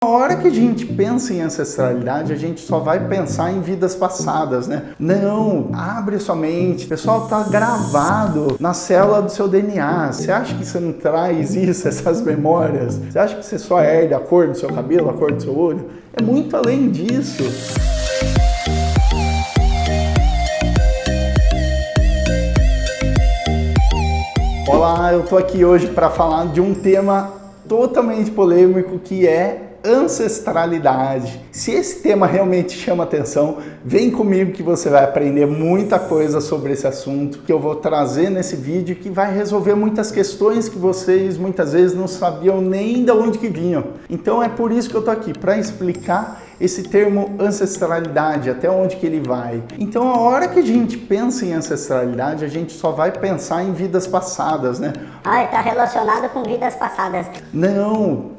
A hora que a gente pensa em ancestralidade, a gente só vai pensar em vidas passadas, né? Não, abre sua mente. O pessoal tá gravado na célula do seu DNA. Você acha que você não traz isso, essas memórias? Você acha que você só herda a cor do seu cabelo, a cor do seu olho? É muito além disso. Olá, eu tô aqui hoje para falar de um tema totalmente polêmico que é ancestralidade. Se esse tema realmente chama atenção, vem comigo que você vai aprender muita coisa sobre esse assunto que eu vou trazer nesse vídeo, que vai resolver muitas questões que vocês muitas vezes não sabiam nem de onde que vinham. Então é por isso que eu tô aqui, para explicar esse termo ancestralidade, até onde que ele vai. Então a hora que a gente pensa em ancestralidade, a gente só vai pensar em vidas passadas, né? Está relacionado com vidas passadas. Não,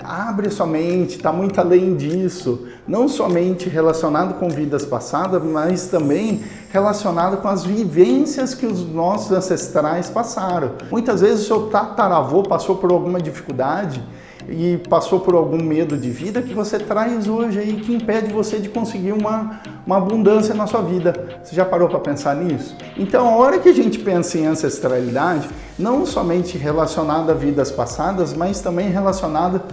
abre sua mente, está muito além disso. Não somente relacionado com vidas passadas, mas também relacionado com as vivências que os nossos ancestrais passaram. Muitas vezes o seu tataravô passou por alguma dificuldade e passou por algum medo de vida que você traz hoje aí, que impede você de conseguir uma abundância na sua vida. Você já parou para pensar nisso? Então, a hora que a gente pensa em ancestralidade, não somente relacionada a vidas passadas, mas também relacionada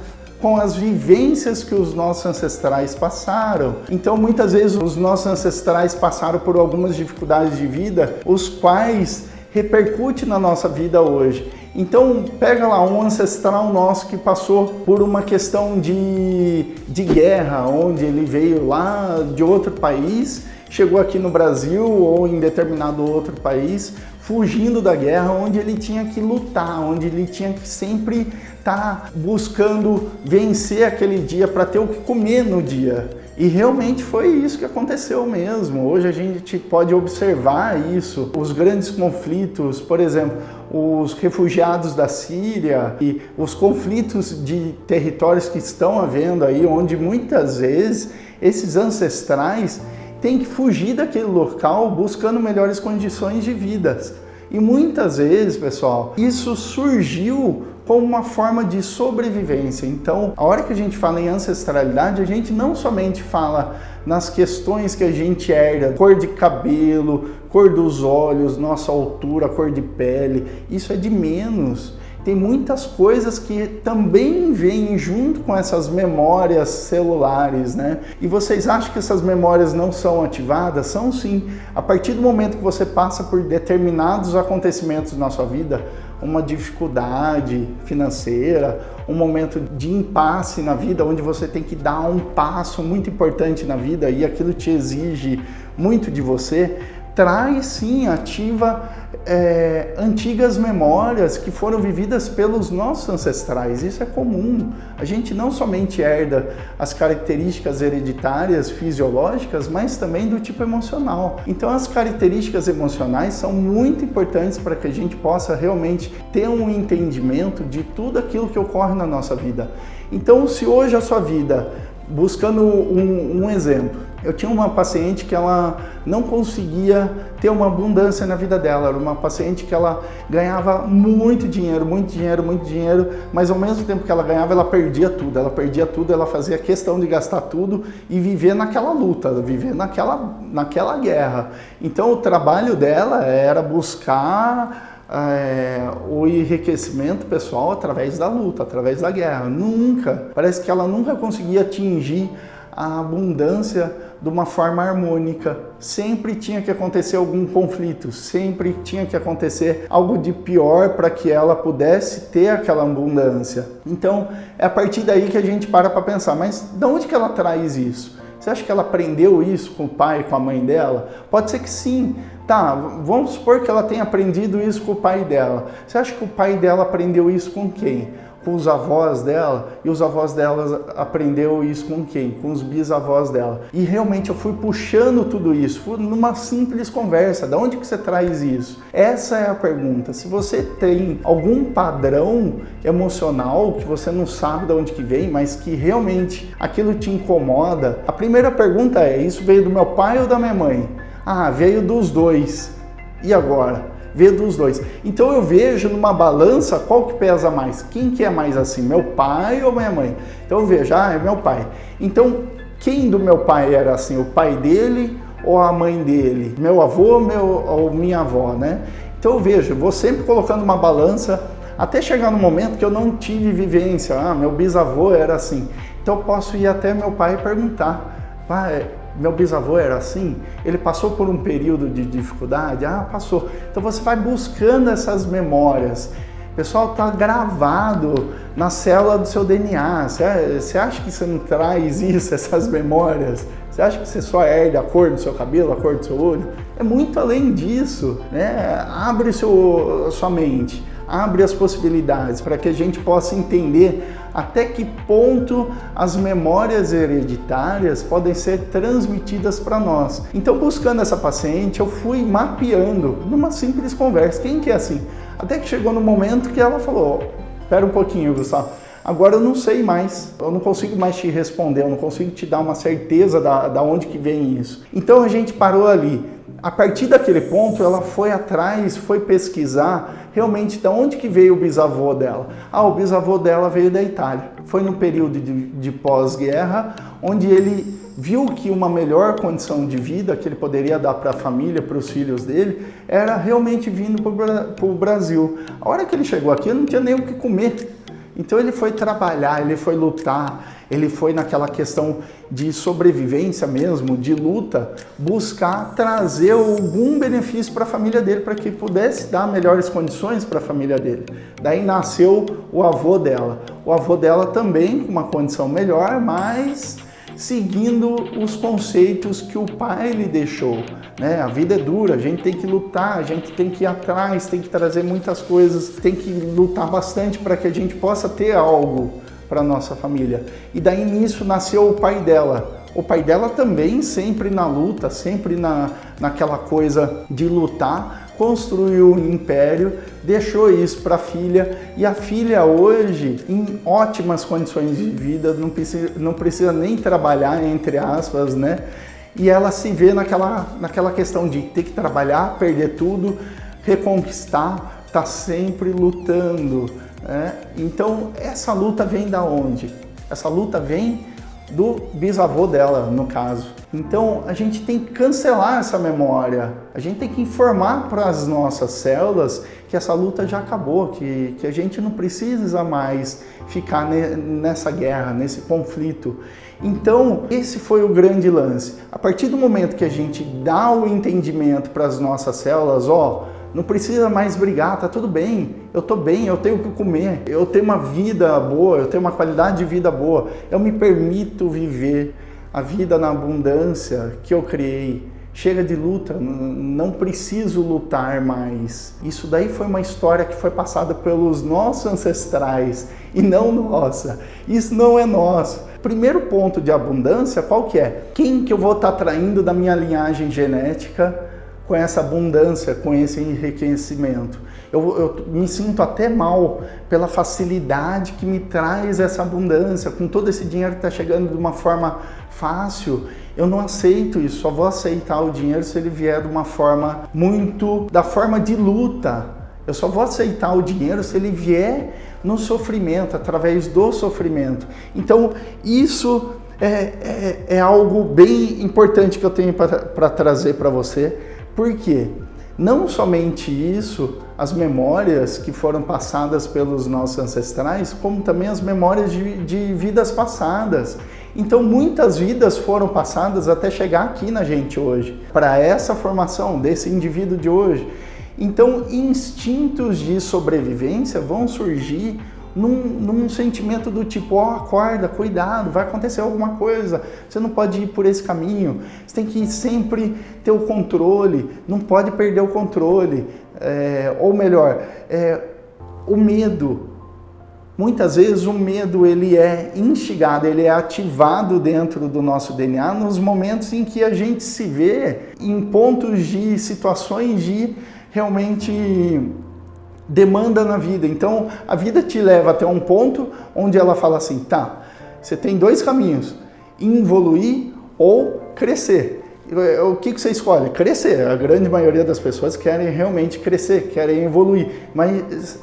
com as vivências que os nossos ancestrais passaram. Então, muitas vezes, os nossos ancestrais passaram por algumas dificuldades de vida, os quais repercutem na nossa vida hoje. Então, pega lá um ancestral nosso que passou por uma questão de guerra, onde ele veio lá de outro país, chegou aqui no Brasil ou em determinado outro país, fugindo da guerra, onde ele tinha que lutar, onde ele tinha que sempre estar buscando vencer aquele dia para ter o que comer no dia. E realmente foi isso que aconteceu mesmo. Hoje a gente pode observar isso, os grandes conflitos, por exemplo, os refugiados da Síria e os conflitos de territórios que estão havendo aí, onde muitas vezes esses ancestrais têm que fugir daquele local buscando melhores condições de vida. E muitas vezes, pessoal, isso surgiu como uma forma de sobrevivência. Então, a hora que a gente fala em ancestralidade, a gente não somente fala nas questões que a gente herda, cor de cabelo, cor dos olhos, nossa altura, cor de pele, isso é de menos. Tem muitas coisas que também vêm junto com essas memórias celulares, né? E vocês acham que essas memórias não são ativadas? São sim. A partir do momento que você passa por determinados acontecimentos na sua vida, uma dificuldade financeira, um momento de impasse na vida, onde você tem que dar um passo muito importante na vida e aquilo te exige muito de você, traz sim, ativa antigas memórias que foram vividas pelos nossos ancestrais. Isso é comum. A gente não somente herda as características hereditárias, fisiológicas, mas também do tipo emocional. Então as características emocionais são muito importantes para que a gente possa realmente ter um entendimento de tudo aquilo que ocorre na nossa vida. Então, se hoje a sua vida, buscando um exemplo, eu tinha uma paciente que ela não conseguia ter uma abundância na vida dela. Era uma paciente que ela ganhava muito dinheiro, mas ao mesmo tempo que ela ganhava, ela perdia tudo, ela fazia questão de gastar tudo e viver naquela luta, viver naquela guerra. Então o trabalho dela era buscar o enriquecimento pessoal através da luta, através da guerra. Parece que ela nunca conseguia atingir a abundância de uma forma harmônica. Sempre tinha que acontecer algum conflito, sempre tinha que acontecer algo de pior para que ela pudesse ter aquela abundância. Então, é a partir daí que a gente para pensar, mas de onde que ela traz isso? Você acha que ela aprendeu isso com o pai e com a mãe dela? Pode ser que sim. Tá, vamos supor que ela tenha aprendido isso com o pai dela. Você acha que o pai dela aprendeu isso com quem? Com os avós dela? E os avós dela aprendeu isso com quem? Com os bisavós dela. E realmente eu fui puxando tudo isso, fui numa simples conversa. Da onde que você traz isso? Essa é a pergunta. Se você tem algum padrão emocional que você não sabe de onde que vem, mas que realmente aquilo te incomoda, a primeira pergunta é: isso veio do meu pai ou da minha mãe? Ah, veio dos dois. E agora? ver dos dois. Então eu vejo numa balança qual que pesa mais, quem que é mais assim, meu pai ou minha mãe? Então eu vejo, é meu pai. Então quem do meu pai era assim, o pai dele ou a mãe dele? Meu avô ou minha avó, né? Então eu vejo, vou sempre colocando uma balança até chegar no momento que eu não tive vivência, meu bisavô era assim. Então eu posso ir até meu pai e perguntar, pai, meu bisavô era assim? Ele passou por um período de dificuldade? Passou. Então você vai buscando essas memórias. Pessoal, está gravado na célula do seu DNA. Você acha que você não traz isso, essas memórias? Você acha que você só herda a cor do seu cabelo, a cor do seu olho? É muito além disso, né? Abre sua mente, abre as possibilidades para que a gente possa entender até que ponto as memórias hereditárias podem ser transmitidas para nós. Então, buscando essa paciente, eu fui mapeando numa simples conversa. Quem que é assim? Até que chegou no momento que ela falou, espera um pouquinho, Gustavo, agora eu não sei mais, eu não consigo mais te responder, eu não consigo te dar uma certeza da onde que vem isso. Então a gente parou ali. A partir daquele ponto, ela foi atrás, foi pesquisar realmente de onde que veio o bisavô dela. O bisavô dela veio da Itália. Foi no período de pós-guerra, onde ele viu que uma melhor condição de vida que ele poderia dar para a família, para os filhos dele, era realmente vindo para o Brasil. A hora que ele chegou aqui, não tinha nem o que comer. Então ele foi trabalhar, ele foi lutar, ele foi naquela questão de sobrevivência mesmo, de luta, buscar trazer algum benefício para a família dele, para que pudesse dar melhores condições para a família dele. Daí nasceu o avô dela. O avô dela também com uma condição melhor, mas seguindo os conceitos que o pai lhe deixou, né? A vida é dura, a gente tem que lutar, a gente tem que ir atrás, tem que trazer muitas coisas, tem que lutar bastante para que a gente possa ter algo para a nossa família. E daí nisso nasceu o pai dela. O pai dela também sempre na luta, sempre naquela coisa de lutar, construiu um império, deixou isso para a filha, e a filha hoje em ótimas condições de vida, não precisa nem trabalhar, entre aspas, né? E ela se vê naquela questão de ter que trabalhar, perder tudo, reconquistar, tá sempre lutando, né? Então essa luta vem da onde? Essa luta vem do bisavô dela, no caso. Então a gente tem que cancelar essa memória, a gente tem que informar para as nossas células que essa luta já acabou, que a gente não precisa mais ficar nessa guerra, nesse conflito. Então esse foi o grande lance. A partir do momento que a gente dá o entendimento para as nossas células, não precisa mais brigar, tá tudo bem, eu tô bem, eu tenho o que comer, eu tenho uma vida boa, eu tenho uma qualidade de vida boa, eu me permito viver a vida na abundância que eu criei. Chega de luta, não preciso lutar mais. Isso daí foi uma história que foi passada pelos nossos ancestrais e não nossa. Isso não é nosso. Primeiro ponto de abundância, qual que é? Quem que eu vou estar atraindo da minha linhagem genética com essa abundância, com esse enriquecimento? Eu me sinto até mal pela facilidade que me traz essa abundância, com todo esse dinheiro que está chegando de uma forma fácil. Eu não aceito isso, só vou aceitar o dinheiro se ele vier de uma forma da forma de luta. Eu só vou aceitar o dinheiro se ele vier no sofrimento, através do sofrimento. Então isso é algo bem importante que eu tenho para trazer para você. Por quê? Não somente isso, as memórias que foram passadas pelos nossos ancestrais, como também as memórias de vidas passadas. Então muitas vidas foram passadas até chegar aqui na gente hoje, para essa formação desse indivíduo de hoje. Então instintos de sobrevivência vão surgir num sentimento do tipo, acorda, cuidado, vai acontecer alguma coisa, você não pode ir por esse caminho, você tem que sempre ter o controle, não pode perder o controle, ou melhor, o medo. Muitas vezes o medo ele é instigado, ele é ativado dentro do nosso DNA nos momentos em que a gente se vê em pontos de situações de realmente demanda na vida. Então a vida te leva até um ponto onde ela fala assim, tá, você tem dois caminhos, evoluir ou crescer. O que você escolhe? Crescer. A grande maioria das pessoas querem realmente crescer, querem evoluir.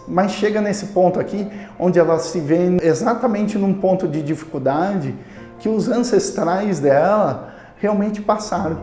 Mas chega nesse ponto aqui, onde elas se veem exatamente num ponto de dificuldade que os ancestrais dela realmente passaram.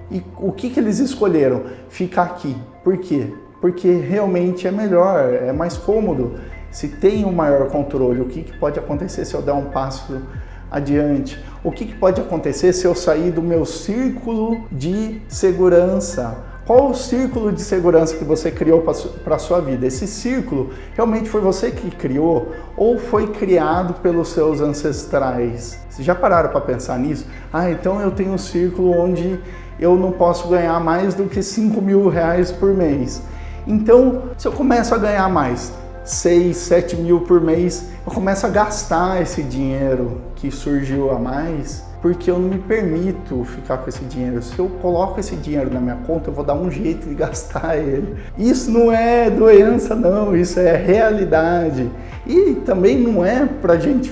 E o que eles escolheram? Ficar aqui. Por quê? Porque realmente é melhor, é mais cômodo. Se tem um maior controle, o que pode acontecer se eu der um passo adiante? O que pode acontecer se eu sair do meu círculo de segurança? Qual o círculo de segurança que você criou para a sua vida? Esse círculo realmente foi você que criou ou foi criado pelos seus ancestrais? Vocês já pararam para pensar nisso? Então eu tenho um círculo onde eu não posso ganhar mais do que 5 mil reais por mês. Então, se eu começo a ganhar mais, 6, 7 mil por mês, eu começo a gastar esse dinheiro que surgiu a mais, porque eu não me permito ficar com esse dinheiro. Se eu coloco esse dinheiro na minha conta, eu vou dar um jeito de gastar ele. Isso não é doença, não, isso é realidade. E também não é pra gente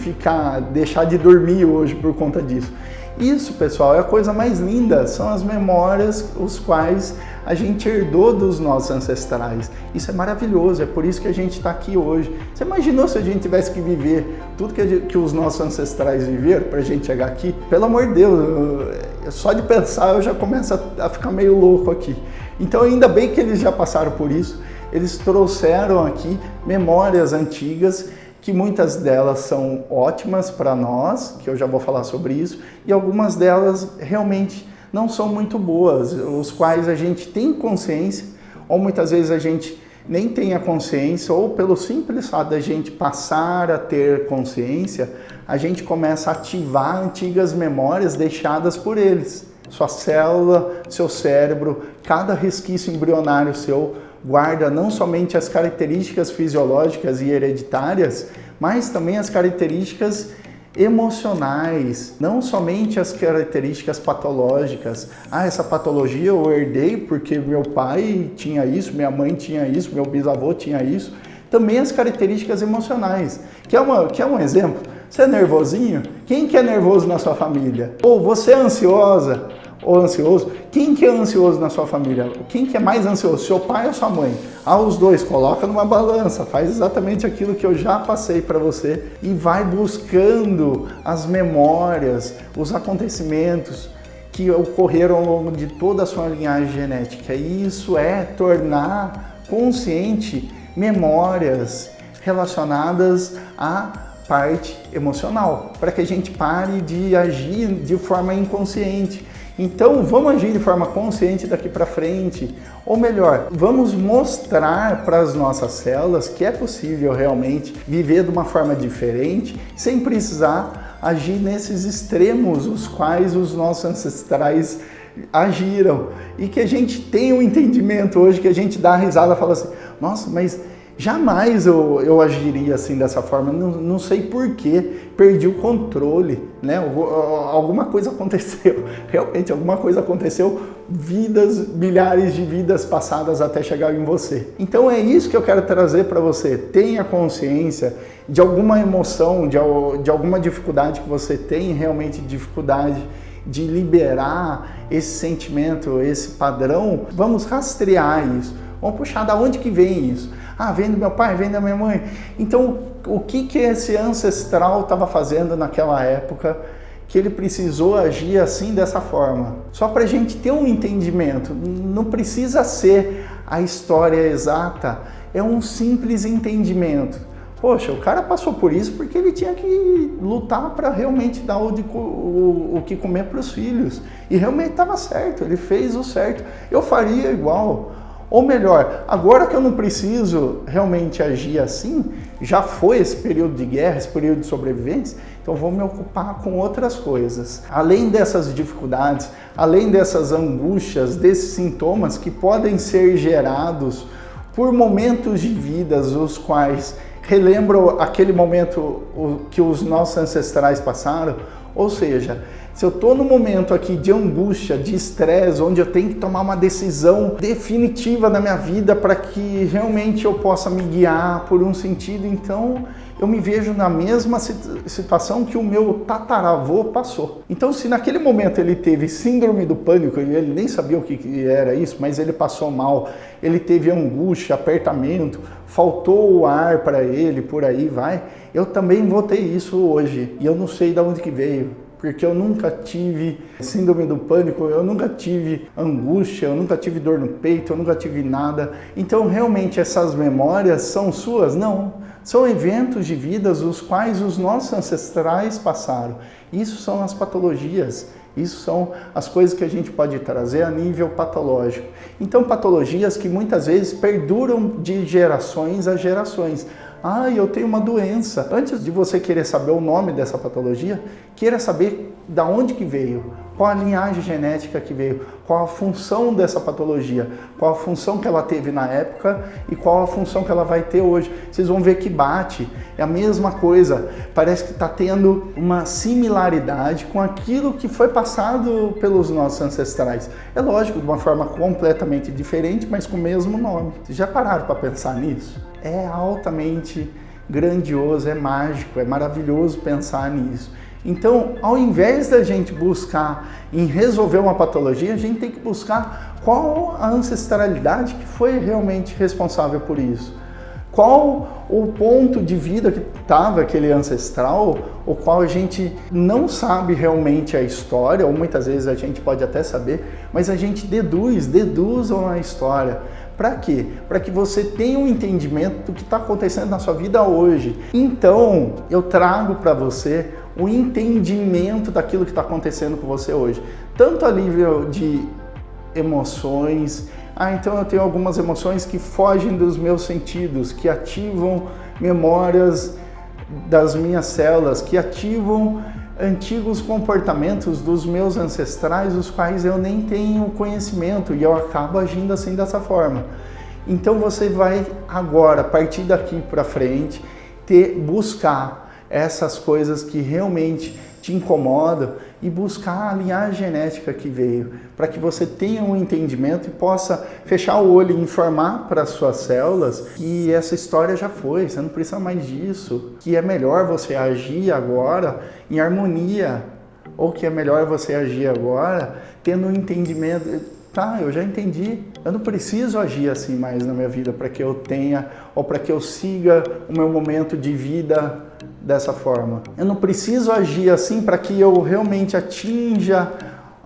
deixar de dormir hoje por conta disso. Isso, pessoal, é a coisa mais linda, são as memórias os quais a gente herdou dos nossos ancestrais. Isso é maravilhoso, é por isso que a gente está aqui hoje. Você imaginou se a gente tivesse que viver tudo que os nossos ancestrais viveram para a gente chegar aqui? Pelo amor de Deus, só de pensar eu já começo a ficar meio louco aqui. Então ainda bem que eles já passaram por isso, eles trouxeram aqui memórias antigas, que muitas delas são ótimas para nós, que eu já vou falar sobre isso, e algumas delas realmente não são muito boas, os quais a gente tem consciência, ou muitas vezes a gente nem tem a consciência, ou pelo simples fato da gente passar a ter consciência, a gente começa a ativar antigas memórias deixadas por eles. Sua célula, seu cérebro, cada resquício embrionário seu guarda não somente as características fisiológicas e hereditárias, mas também as características emocionais, não somente as características patológicas. Essa patologia eu herdei porque meu pai tinha isso, minha mãe tinha isso, meu bisavô tinha isso. Também as características emocionais. Quer um exemplo? Você é nervosinho? Quem que é nervoso na sua família? Ou você é ansiosa? Ou ansioso? Quem que é ansioso na sua família? Quem que é mais ansioso? Seu pai ou sua mãe? Os dois, coloca numa balança, faz exatamente aquilo que eu já passei para você e vai buscando as memórias, os acontecimentos que ocorreram ao longo de toda a sua linhagem genética. E isso é tornar consciente memórias relacionadas à parte emocional, para que a gente pare de agir de forma inconsciente. Então, vamos agir de forma consciente daqui para frente, ou melhor, vamos mostrar para as nossas células que é possível realmente viver de uma forma diferente, sem precisar agir nesses extremos os quais os nossos ancestrais agiram. E que a gente tenha um entendimento hoje, que a gente dá a risada e fala assim, nossa, mas jamais eu agiria assim dessa forma, não sei porquê, perdi o controle, né? Alguma coisa aconteceu, realmente alguma coisa aconteceu, milhares de vidas passadas até chegar em você. Então é isso que eu quero trazer para você, tenha consciência de alguma emoção, de alguma dificuldade que você tem, realmente dificuldade de liberar esse sentimento, esse padrão, vamos rastrear isso. Vamos puxar da onde que vem isso? Vem do meu pai, vem da minha mãe. Então, o que esse ancestral estava fazendo naquela época que ele precisou agir assim, dessa forma? Só para a gente ter um entendimento. Não precisa ser a história exata, é um simples entendimento. Poxa, o cara passou por isso porque ele tinha que lutar para realmente dar o que comer para os filhos. E realmente estava certo, ele fez o certo. Eu faria igual. Ou melhor, agora que eu não preciso realmente agir assim, já foi esse período de guerra, esse período de sobrevivência, então vou me ocupar com outras coisas. Além dessas dificuldades, além dessas angústias, desses sintomas que podem ser gerados por momentos de vidas, os quais relembram aquele momento que os nossos ancestrais passaram, ou seja, Se eu estou no momento aqui de angústia, de estresse, onde eu tenho que tomar uma decisão definitiva na minha vida para que realmente eu possa me guiar por um sentido, então eu me vejo na mesma situação que o meu tataravô passou. Então, se naquele momento ele teve síndrome do pânico, e ele nem sabia o que era isso, mas ele passou mal, ele teve angústia, apertamento, faltou o ar para ele, por aí vai, eu também vou ter isso hoje, e eu não sei de onde que veio. Porque eu nunca tive síndrome do pânico, eu nunca tive angústia, eu nunca tive dor no peito, eu nunca tive nada. Então, realmente, essas memórias são suas? Não. São eventos de vidas os quais os nossos ancestrais passaram. Isso são as patologias. Isso são as coisas que a gente pode trazer a nível patológico. Então, patologias que muitas vezes perduram de gerações a gerações. Ah, eu tenho uma doença. Antes de você querer saber o nome dessa patologia, queira saber de onde que veio, qual a linhagem genética que veio, qual a função dessa patologia, qual a função que ela teve na época e qual a função que ela vai ter hoje. Vocês vão ver que bate, é a mesma coisa, parece que está tendo uma similaridade com aquilo que foi passado pelos nossos ancestrais. É lógico, de uma forma completamente diferente, mas com o mesmo nome. Vocês já pararam para pensar nisso? É altamente grandioso, é mágico, é maravilhoso pensar nisso. Então, ao invés da gente buscar em resolver uma patologia, a gente tem que buscar qual a ancestralidade que foi realmente responsável por isso. Qual o ponto de vida que estava aquele ancestral, o qual a gente não sabe realmente a história, ou muitas vezes a gente pode até saber, mas a gente deduzam a história. Para quê? Para que você tenha um entendimento do que está acontecendo na sua vida hoje. Então, eu trago para você o entendimento daquilo que está acontecendo com você hoje. Tanto a nível de emoções, então eu tenho algumas emoções que fogem dos meus sentidos, que ativam memórias das minhas células, que ativam antigos comportamentos dos meus ancestrais, os quais eu nem tenho conhecimento e eu acabo agindo assim dessa forma. Então você vai agora, a partir daqui para frente, buscar essas coisas que realmente te incomodam e buscar a linhagem genética que veio, para que você tenha um entendimento e possa fechar o olho e informar para as suas células que essa história já foi, você não precisa mais disso, que é melhor você agir agora em harmonia, ou que é melhor você agir agora tendo um entendimento, tá, eu já entendi, eu não preciso agir assim mais na minha vida para que eu tenha, ou para que eu siga o meu momento de vida dessa forma. Eu não preciso agir assim para que eu realmente atinja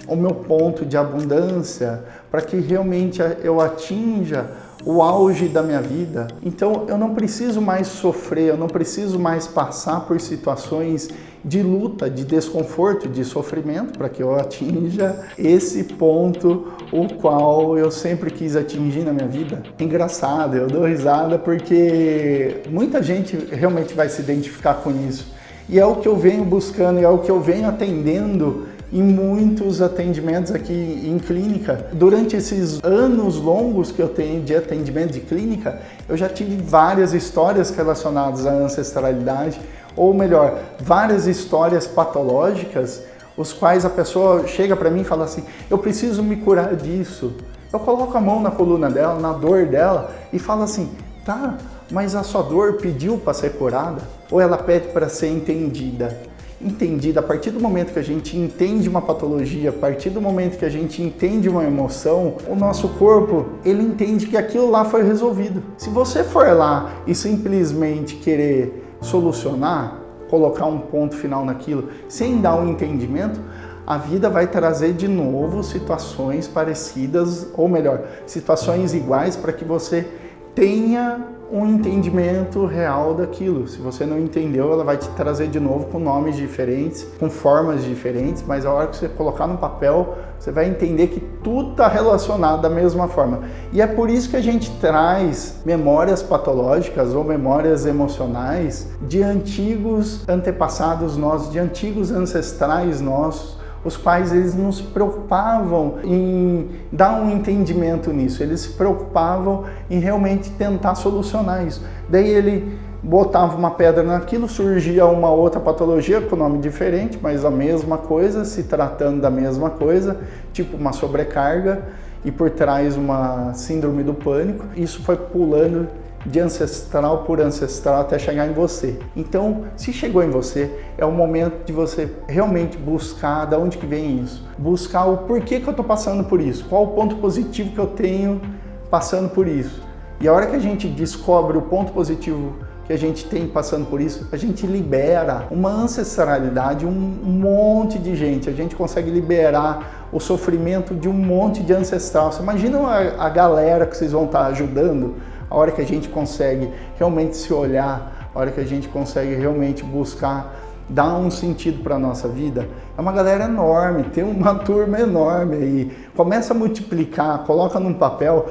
o meu ponto de abundância, para que realmente eu atinja o auge da minha vida. Então eu não preciso mais sofrer, eu não preciso mais passar por situações de luta, de desconforto, de sofrimento, para que eu atinja esse ponto o qual eu sempre quis atingir na minha vida. Engraçado, eu dou risada porque muita gente realmente vai se identificar com isso. E é o que eu venho buscando, é o que eu venho atendendo em muitos atendimentos aqui em clínica. Durante esses anos longos que eu tenho de atendimento de clínica, eu já tive várias histórias relacionadas à ancestralidade, ou melhor, várias histórias patológicas, os quais a pessoa chega para mim e fala assim, eu preciso me curar disso. Eu coloco a mão na coluna dela, na dor dela, e falo assim, tá, mas a sua dor pediu para ser curada? Ou ela pede para ser entendida? Entendida, a partir do momento que a gente entende uma patologia, a partir do momento que a gente entende uma emoção, o nosso corpo, ele entende que aquilo lá foi resolvido. Se você for lá e simplesmente querer solucionar, colocar um ponto final naquilo, sem dar um entendimento, a vida vai trazer de novo situações parecidas, ou melhor, situações iguais para que você tenha um entendimento real daquilo. Se você não entendeu, ela vai te trazer de novo com nomes diferentes, com formas diferentes, mas a hora que você colocar no papel, você vai entender que tudo está relacionado da mesma forma. E é por isso que a gente traz memórias patológicas ou memórias emocionais de antigos antepassados nossos, de antigos ancestrais nossos, os quais eles não se preocupavam em dar um entendimento nisso, eles se preocupavam em realmente tentar solucionar isso. Daí ele botava uma pedra naquilo, surgia uma outra patologia com nome diferente, mas a mesma coisa, se tratando da mesma coisa, tipo uma sobrecarga e por trás uma síndrome do pânico. Isso foi pulando de ancestral por ancestral até chegar em você. Então, se chegou em você, é o momento de você realmente buscar de onde que vem isso. Buscar o porquê que eu estou passando por isso, qual o ponto positivo que eu tenho passando por isso. E a hora que a gente descobre o ponto positivo que a gente tem passando por isso, a gente libera uma ancestralidade, um monte de gente. A gente consegue liberar o sofrimento de um monte de ancestral. Você imagina a galera que vocês vão estar ajudando, a hora que a gente consegue realmente se olhar, a hora que a gente consegue realmente buscar dar um sentido para a nossa vida. É uma galera enorme, tem uma turma enorme aí. Começa a multiplicar, coloca num papel,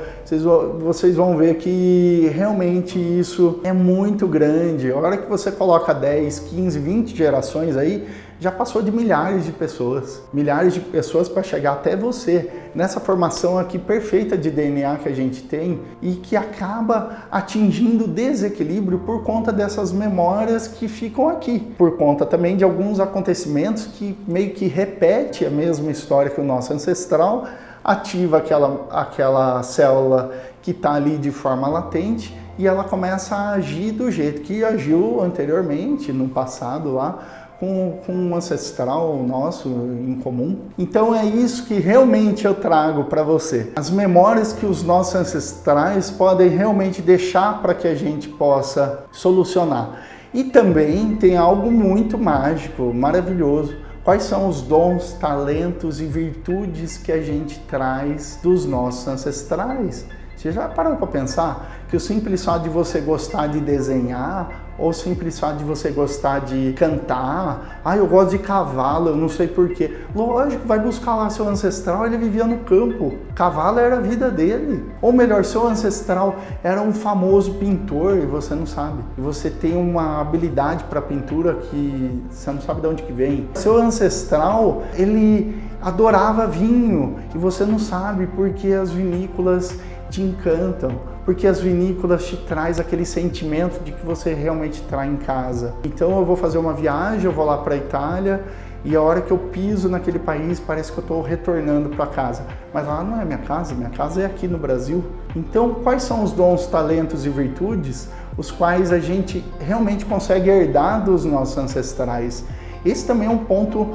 vocês vão ver que realmente isso é muito grande. A hora que você coloca 10, 15, 20 gerações aí, já passou de milhares de pessoas para chegar até você, nessa formação aqui perfeita de DNA que a gente tem e que acaba atingindo desequilíbrio por conta dessas memórias que ficam aqui, por conta também de alguns acontecimentos que meio que repete a mesma história que o nosso ancestral, ativa aquela célula que está ali de forma latente e ela começa a agir do jeito que agiu anteriormente, no passado lá, com um ancestral nosso em comum. Então é isso que realmente eu trago para você. As memórias que os nossos ancestrais podem realmente deixar para que a gente possa solucionar. E também tem algo muito mágico, maravilhoso. Quais são os dons, talentos e virtudes que a gente traz dos nossos ancestrais? Você já parou para pensar que o simples fato de você gostar de desenhar ou o simples fato de você gostar de cantar, eu gosto de cavalo, eu não sei porquê. Lógico, vai buscar lá seu ancestral, ele vivia no campo, cavalo era a vida dele. Ou melhor, seu ancestral era um famoso pintor e você não sabe. E você tem uma habilidade para pintura que você não sabe de onde que vem. Seu ancestral, ele adorava vinho e você não sabe porque as vinícolas te encantam, porque as vinícolas te traz aquele sentimento de que você realmente traz em casa. Então eu vou fazer uma viagem, eu vou lá para a Itália e a hora que eu piso naquele país parece que eu estou retornando para casa. Mas lá não é minha casa é aqui no Brasil. Então quais são os dons, talentos e virtudes os quais a gente realmente consegue herdar dos nossos ancestrais? Esse também é um ponto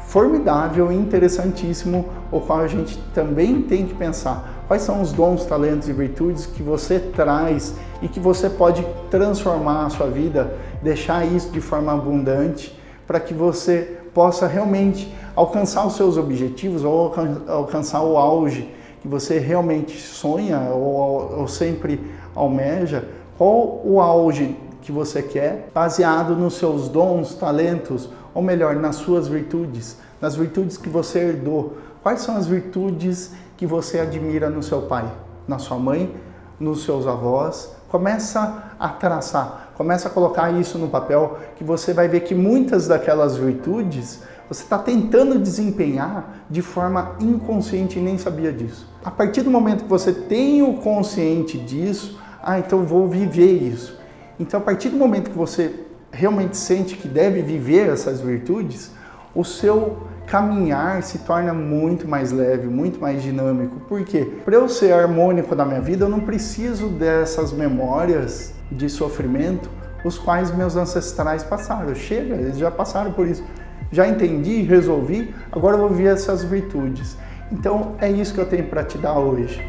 formidável e interessantíssimo, o qual a gente também tem que pensar. Quais são os dons, talentos e virtudes que você traz e que você pode transformar a sua vida, deixar isso de forma abundante, para que você possa realmente alcançar os seus objetivos ou alcançar o auge que você realmente sonha ou sempre almeja. Qual o auge que você quer, baseado nos seus dons, talentos, ou melhor, nas suas virtudes, nas virtudes que você herdou. Quais são as virtudes que você admira no seu pai, na sua mãe, nos seus avós? Começa a traçar, começa a colocar isso no papel, que você vai ver que muitas daquelas virtudes você está tentando desempenhar de forma inconsciente e nem sabia disso. A partir do momento que você tem o consciente disso, então eu vou viver isso. Então a partir do momento que você realmente sente que deve viver essas virtudes, o seu caminhar se torna muito mais leve, muito mais dinâmico. Por quê? Para eu ser harmônico na minha vida, eu não preciso dessas memórias de sofrimento, os quais meus ancestrais passaram. Chega, eles já passaram por isso. Já entendi, resolvi, agora eu vou viver essas virtudes. Então é isso que eu tenho para te dar hoje.